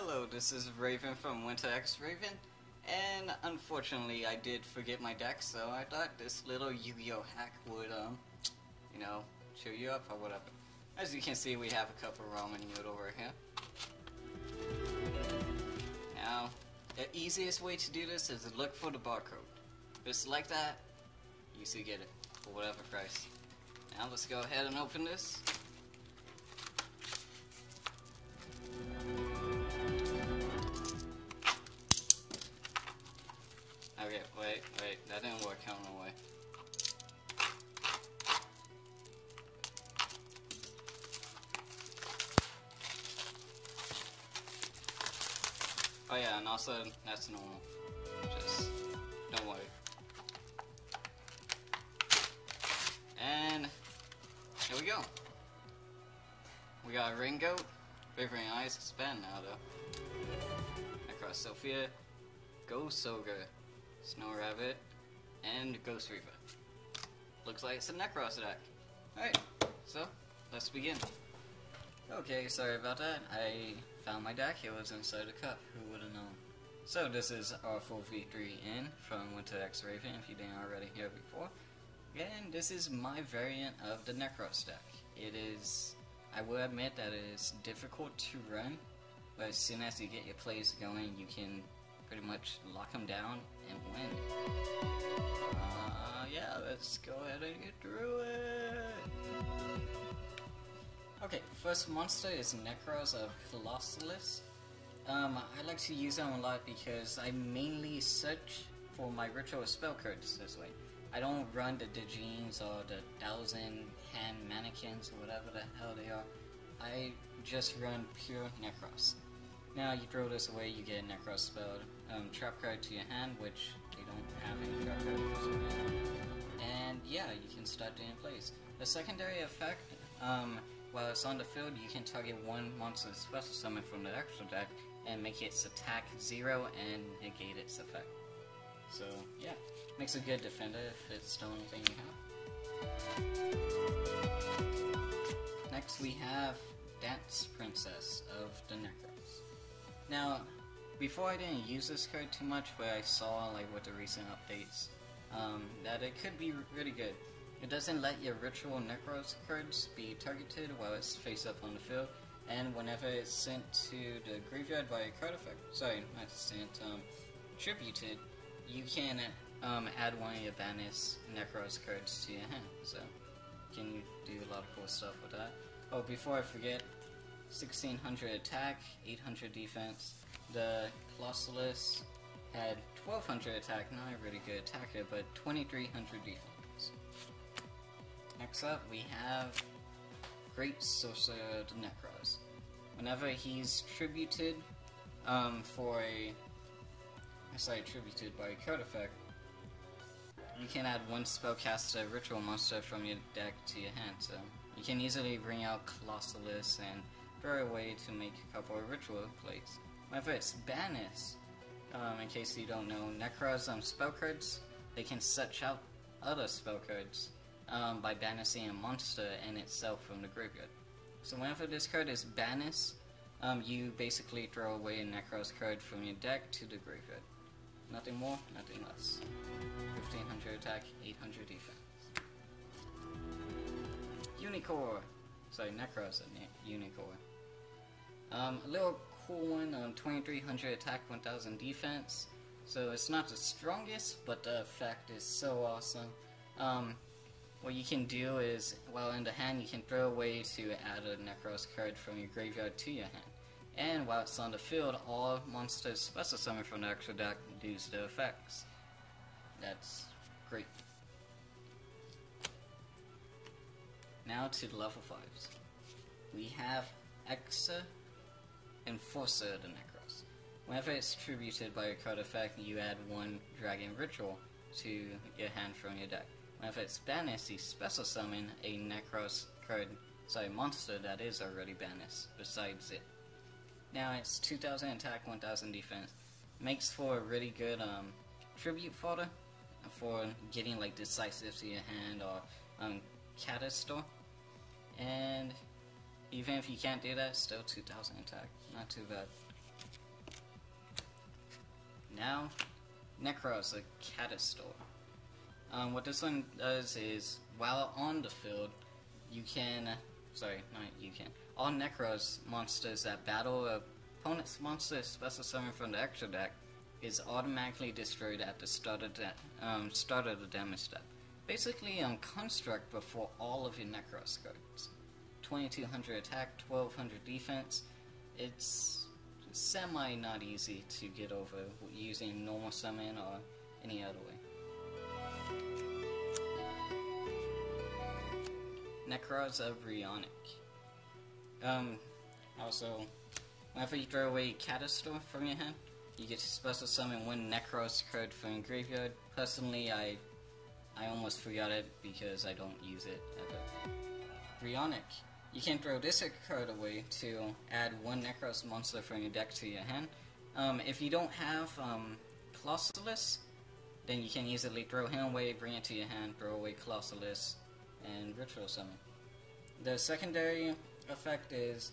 Hello, this is Raven from D.3.S Raven, and unfortunately I did forget my deck, so I thought this little Yu-Gi-Oh hack would, you know, cheer you up or whatever. As you can see, we have a couple ramen noodle over here. Now, the easiest way to do this is to look for the barcode. Just like that, you should get it for whatever price. Now let's go ahead and open this. Okay, wait, that didn't work out no way. Oh yeah, and also, that's normal. Just, don't worry. And, here we go. We got a Ring Goat, Quivering Eyes, it's banned now though. Nekroz Sophia, Ghost Ogre, Snow Rabbit, and Ghost Reaver. Looks like it's a Nekroz deck. Alright, so, let's begin. Okay, sorry about that. I found my deck, it was inside a cup, who would have known. So this is our full V3 in from D.3.S Raven, if you didn't already hear before. And this is my variant of the Nekroz deck. It is, I will admit that it is difficult to run, but as soon as you get your plays going, you can pretty much lock them down and win. Yeah, let's go ahead and get through it! Okay, first monster is Nekroz of Clausolas. I like to use them a lot because I mainly search for my ritual spell cards this way. I don't run the Digines or the 1,000 hand mannequins or whatever the hell they are. I just run pure Nekroz. Now you throw this away, you get a Nekroz spell trap card to your hand, which they don't have any trap cards. And yeah, you can start doing plays. The secondary effect, while it's on the field, you can target one monster special summon from the extra deck and make its attack 0 and negate its effect. So yeah, makes a good defender if it's the only thing you have. Next we have Dance Princess of the Nekroz. Now, before I didn't use this card too much, but I saw like with the recent updates that it could be really good. It doesn't let your ritual Nekroz cards be targeted while it's face up on the field, and whenever it's sent to the graveyard by a card effect, tributed, you can add one of your banished Nekroz cards to your hand, so you can do a lot of cool stuff with that. Oh, before I forget, 1600 attack, 800 defense. The Clausolas had 1200 attack, not a really good attacker, but 2300 defense. Next up, we have Great Sorcerer of the Nekroz. Whenever he's tributed tributed by a card effect, you can add one spellcaster ritual monster from your deck to your hand. So you can easily bring out Clausolas and throw away to make a couple of ritual plays. Whenever it's banished, in case you don't know, Nekroz spell cards, they can search out other spell cards by banishing a monster and itself from the graveyard. So whenever this card is banished, you basically throw away a Nekroz card from your deck to the graveyard. Nothing more, nothing less. 1500 attack, 800 defense. Unicore! Sorry, Nekroz of Unicore. A little cool one, 2300 attack, 1000 defense. So it's not the strongest, but the effect is so awesome. What you can do is, while in the hand, you can throw away to add a Nekroz card from your graveyard to your hand. And while it's on the field, all monsters special summoned from the extra deck lose their effects. That's great. Now to the level 5s. We have Exa Enforcer of the Nekroz. Whenever it's tributed by a card effect, you add one Dragon Ritual to your hand from your deck. Whenever it's banished, you special summon a Nekroz monster that is already banished, besides it. Now it's 2000 attack, 1000 defense. Makes for a really good tribute fodder for getting like Decisive to your hand or Catastor. And even if you can't do that, still 2000 attack. Not too bad. Now, Nekroz of Catastor. What this one does is, while on the field, you can, all Nekroz monsters that battle opponent's monster special summon from the extra deck is automatically destroyed at the start of the damage step. Basically, construct before all of your Nekroz cards. 2200 attack, 1200 defense. It's semi not easy to get over using normal summon or any other way. Nekroz of Brionic. Also, whenever you throw away Catastor from your hand, you get to special summon one Nekroz card from your graveyard. Personally, I almost forgot it because I don't use it ever. Brionic. You can throw this card away to add one Nekroz monster from your deck to your hand. If you don't have Clausolas, then you can easily throw him away, bring it to your hand, throw away Clausolas, and ritual summon. The secondary effect is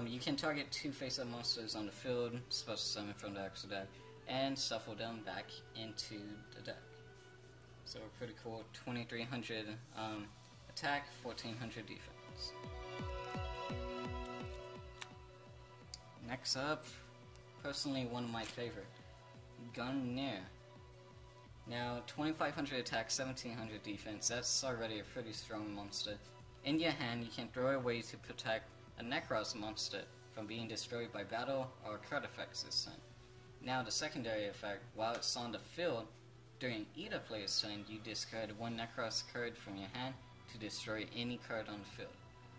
you can target 2 face-up monsters on the field, special summon from the extra deck, and shuffle them back into the deck. So pretty cool. 2300 attack, 1400 defense. Next up, personally one of my favorite, Gungnir. Now, 2500 attack, 1700 defense, that's already a pretty strong monster. In your hand, you can throw it away to protect a Nekroz monster from being destroyed by battle or card effects this turn. Now, the secondary effect, while it's on the field, during either player's turn, you discard one Nekroz card from your hand to destroy any card on the field.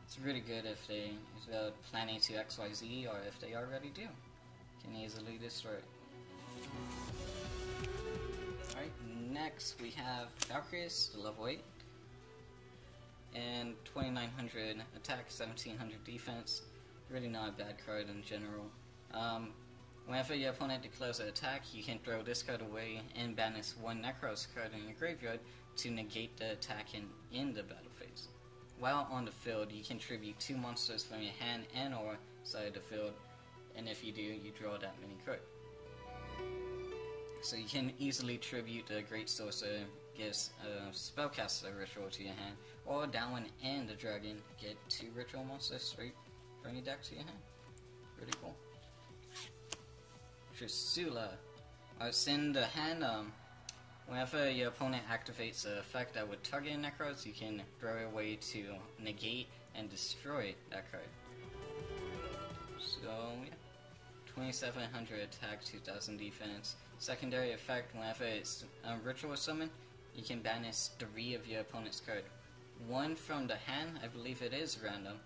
It's really good if they're planning to XYZ, or if they already do. You can easily destroy it. Alright, next we have Valkyrus, the level 8. And 2900 attack, 1700 defense. Really not a bad card in general. Whenever your opponent declares an attack, you can throw this card away and banish one Nekroz card in your graveyard to negate the attack in the battle phase. While on the field, you can tribute 2 monsters from your hand and or side of the field, and if you do, you draw that mini card. So you can easily tribute the Great Sorcerer, get a Spellcaster Ritual to your hand, or that one and the Dragon, get 2 Ritual monsters straight from your deck to your hand. Pretty cool. Trishula. It's in the hand, whenever your opponent activates an effect that would target a Nekroz, you can throw it away to negate and destroy that card. So, yeah. 2700 attack, 2000 defense. Secondary effect, whenever it's ritual summon, you can banish 3 of your opponent's card. 1 from the hand, I believe it is random.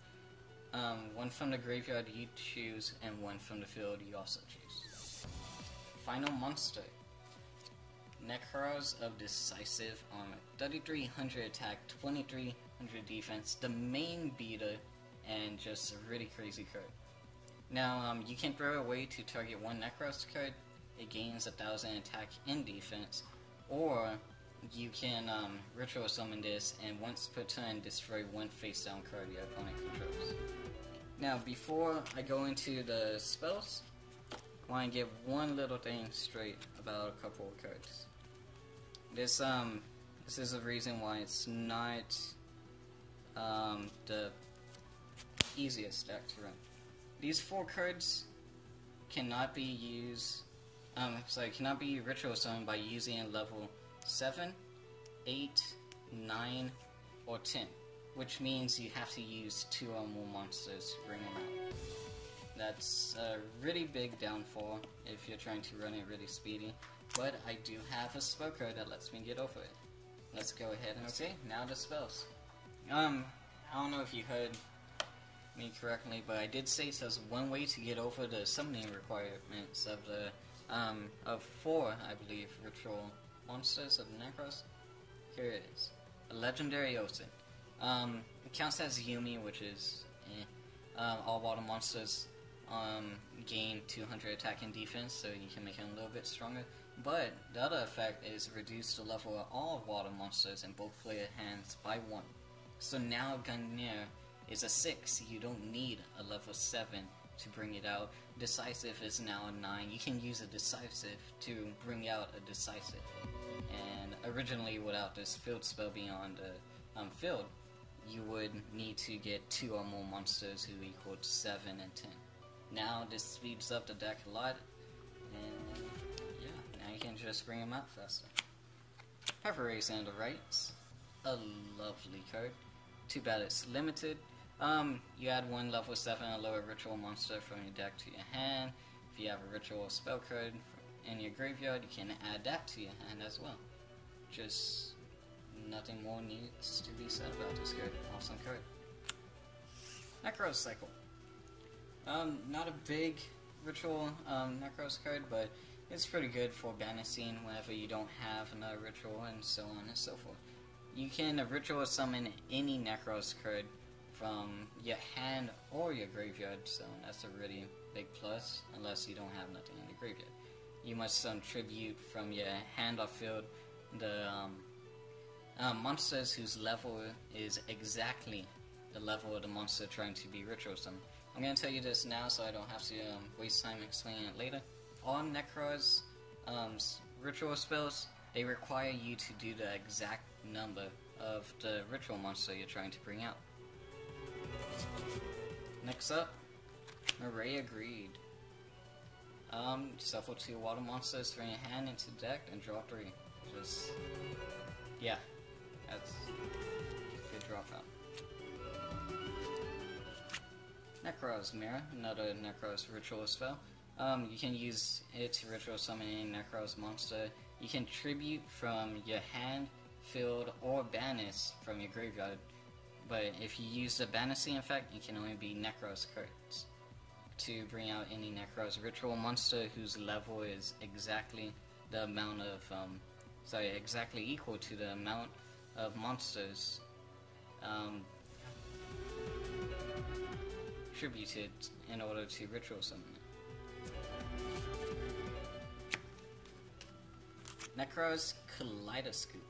1 from the graveyard you choose, and 1 from the field you also choose. Final monster. Nekroz of Decisive Armor. 3300 attack, 2300 defense. The main beater, and just a really crazy card. Now, you can throw it away to target 1 Nekroz card. It gains 1000 attack and defense. Or, you can ritual summon this, and once per turn, destroy 1 face-down card your opponent controls. Now, before I go into the spells, I want to get one little thing straight about a couple of cards. This is the reason why it's not the easiest deck to run. These 4 cards cannot be used, cannot be ritual summoned by using a level 7, 8, 9, or 10, which means you have to use 2 or more monsters to bring them out. That's a really big downfall if you're trying to run it really speedy, but I do have a spell card that lets me get over it. Let's go ahead and see. Now the spells. I don't know if you heard me correctly, but I did say there's one way to get over the summoning requirements of the of 4, I believe, ritual monsters of Nekroz. Here it is. A legendary Ocean. It counts as Yumi, which is all water monsters gain 200 attack and defense, so you can make it a little bit stronger. But the other effect is reduce the level of all water monsters in both player hands by 1. So now Gungnir is a 6, you don't need a level 7 to bring it out. Decisive is now a 9. You can use a Decisive to bring out a Decisive. And originally, without this field spell being on the field, you would need to get 2 or more monsters who equal to 7 and 10. Now this speeds up the deck a lot, and yeah, now you can just bring them out faster. Preparation and the Rites, a lovely card. Too bad it's limited. You add 1 level 7 or lower ritual monster from your deck to your hand. If you have a ritual spell card in your graveyard, you can add that to your hand as well. Just nothing more needs to be said about this card. Awesome card. Nekroz Cycle. Not a big ritual Nekroz card, but it's pretty good for banishing whenever you don't have another ritual and so on and so forth. You can ritual summon any Nekroz card from your hand or your graveyard, so that's a really big plus, unless you don't have nothing in the graveyard. You must tribute from your hand or field the monsters whose level is exactly the level of the monster trying to be ritual summoned. I'm going to tell you this now so I don't have to waste time explaining it later. All Nekroz ritual spells, they require you to do the exact number of the ritual monster you're trying to bring out. Next up, Moray of Greed. Shuffle 2 water monsters from your hand into deck and draw 3. Just, yeah, that's a good dropout. Nekroz Mirror, another Nekroz ritual spell. You can use it to ritual summon any Nekroz monster. You can tribute from your hand, field, or banish from your graveyard. But if you use the banishing effect, you can only be Nekroz cards to bring out any Nekroz ritual monster whose level is exactly the amount of, exactly equal to the amount of monsters tributed in order to ritual summon it. Nekroz Kaleidoscope.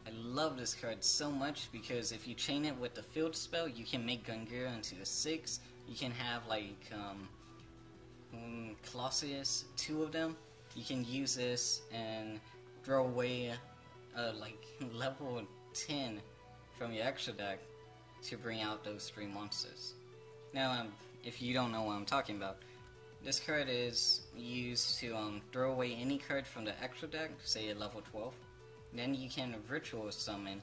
I love this card so much because if you chain it with the field spell, you can make Gungnir into a 6. You can have like Clausolas, 2 of them. You can use this and throw away like level 10 from your extra deck to bring out those 3 monsters. Now, if you don't know what I'm talking about, this card is used to throw away any card from the extra deck, say at level 12. Then you can ritual summon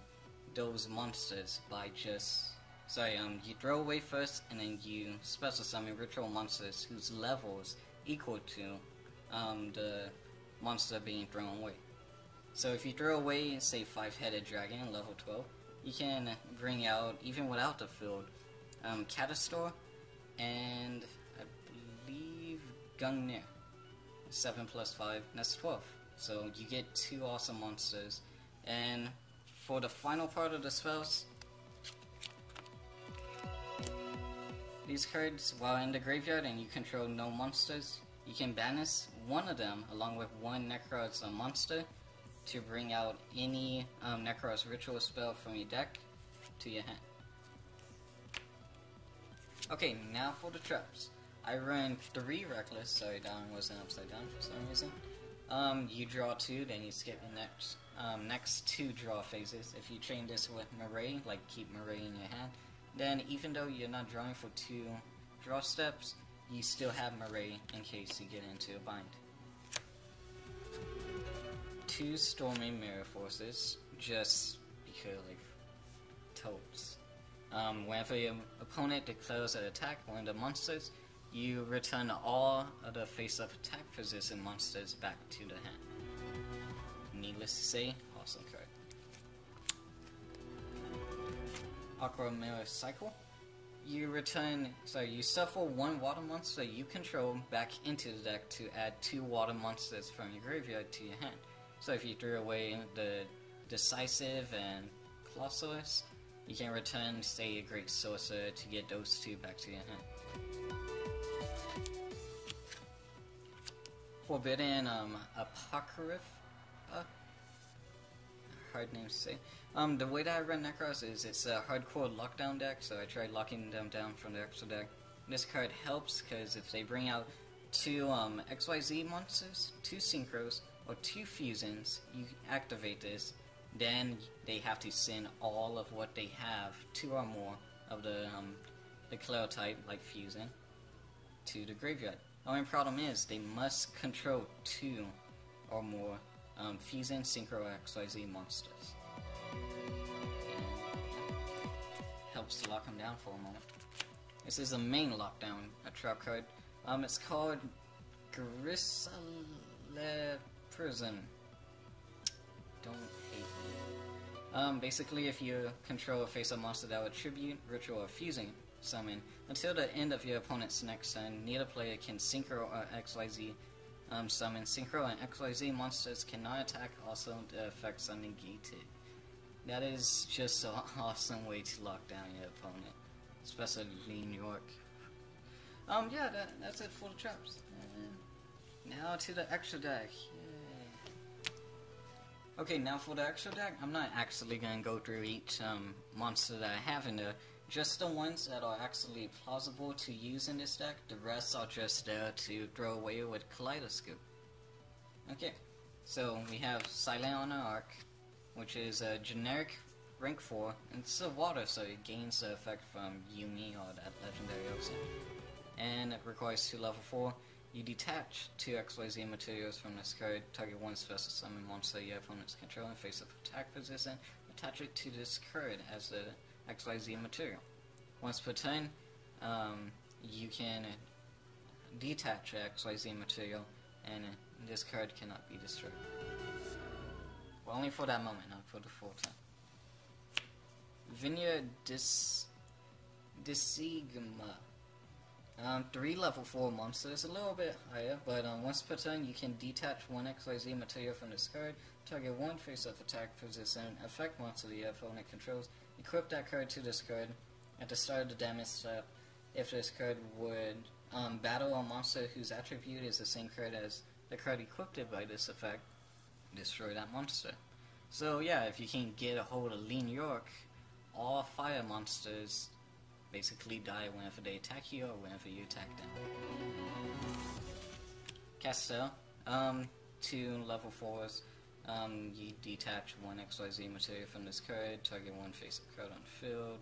those monsters by just... you throw away first, and then you special summon ritual monsters whose levels equal to the monster being thrown away. So if you throw away, say, 5-headed dragon, level 12, you can bring out, even without the field, Catastor, and I believe Gungnir. 7 plus 5, that's 12. So you get 2 awesome monsters. And for the final part of the spells, these cards, while in the graveyard and you control no monsters, you can banish one of them along with 1 Nekroz monster to bring out any Nekroz ritual spell from your deck to your hand. Okay, now for the traps. I run 3 Reckless, sorry that one wasn't upside down for some reason. You draw 2, then you skip the next 2 draw phases. If you chain this with Moray, like keep Moray in your hand, then even though you're not drawing for 2 draw steps, you still have Moray in case you get into a bind. 2 Stormy Mirror Forces, just because, like, totes. Whenever your opponent declares an attack on one of the monsters, you return all of the face-up attack position monsters back to the hand. Needless to say, awesome card. Aquamirror Cycle. You shuffle 1 water monster you control back into the deck to add 2 water monsters from your graveyard to your hand. So if you threw away the Decisive and Clausolas, you can return, say, a Great Sorcerer to get those 2 back to your hand. Forbidden Apocrypha. Hard name to say. The way that I run Nekroz is it's a hardcore lockdown deck, so I tried locking them down from the extra deck. this card helps because if they bring out 2 XYZ monsters, 2 Synchros, or 2 Fusions, you activate this, then they have to send all of what they have, 2 or more of the Claw type, like Fusion, to the graveyard. The only problem is they must control 2 or more Fusion, Synchro, or XYZ monsters. And helps to lock them down for a moment. This is a main lockdown, a trap card. It's called Grisaille Prison. Don't hate me. Basically, if you control a face-up monster that would tribute, ritual, or fusing summon, until the end of your opponent's next turn, neither player can Synchro or XYZ summon. Synchro and XYZ monsters cannot attack, also the effects are negated. That is just an awesome way to lock down your opponent, especially New York. Yeah, that's it for the traps. Now to the extra deck. Yay. Okay, now for the extra deck, I'm not actually gonna go through each monster that I have in there. Just the ones that are actually plausible to use in this deck. The rest are just there to throw away with Kaleidoscope. Okay, so we have Silent on the Arc, which is a generic rank 4. It's a water, so it gains the effect from Yumi or that legendary ocean. And it requires 2 level 4. You detach 2 XYZ materials from this card, target 1 special summon monster your opponent's control and face up attack position, attach it to this card as a XYZ material. Once per turn, you can detach a XYZ material and this card cannot be destroyed. Well, only for that moment, not for the full time. Vylon Disigma. 3 level 4 monsters, a little bit higher, but once per turn you can detach 1 XYZ material from this card, target 1 face-up attack position, effect monster the opponent controls, equip that card to this card. At the start of the damage step, if this card would battle a monster whose attribute is the same card as the card equipped by this effect, destroy that monster. So yeah, if you can get a hold of New York, all fire monsters basically die whenever they attack you or whenever you attack them. Castel, 2 level 4s, you detach 1 XYZ material from this card, target 1 face-up card on the field,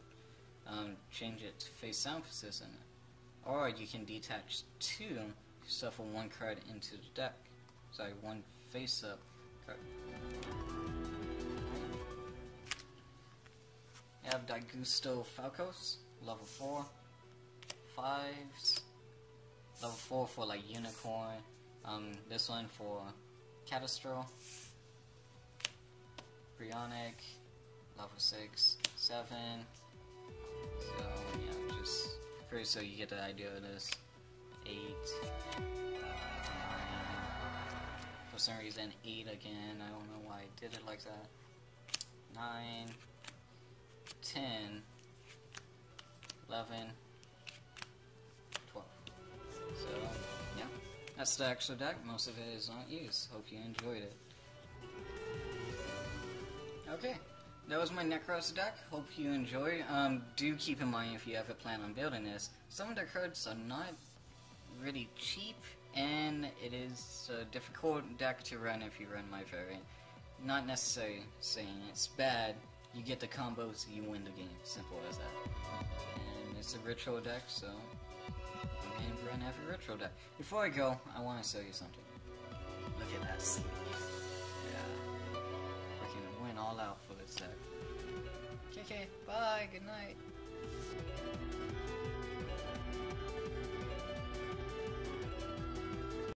change it to face-down position, or you can detach 2, shuffle 1 card into the deck. Sorry, 1 face-up card. You have Daigusto Falcos, level 4, 5s, level 4 for like Unicorn, this one for Catastor, Brionic, level 6, 7, so yeah, just pretty so you get the idea of this, 8, 9, for some reason 8 again, I don't know why I did it like that, 9, 10, 11, 12. So, yeah, that's the extra deck. Most of it is not used. Hope you enjoyed it. Okay, that was my Nekroz deck. Hope you enjoyed. Do keep in mind if you ever plan on building this, some of the cards are not really cheap, and it is a difficult deck to run if you run my variant. Not necessarily saying it's bad. You get the combos, you win the game. Simple as that. And it's a ritual deck, so you can run every ritual deck. Before I go, I want to show you something. Look at that sleeve. Yeah. We can win all out for this deck. Okay, bye, good night.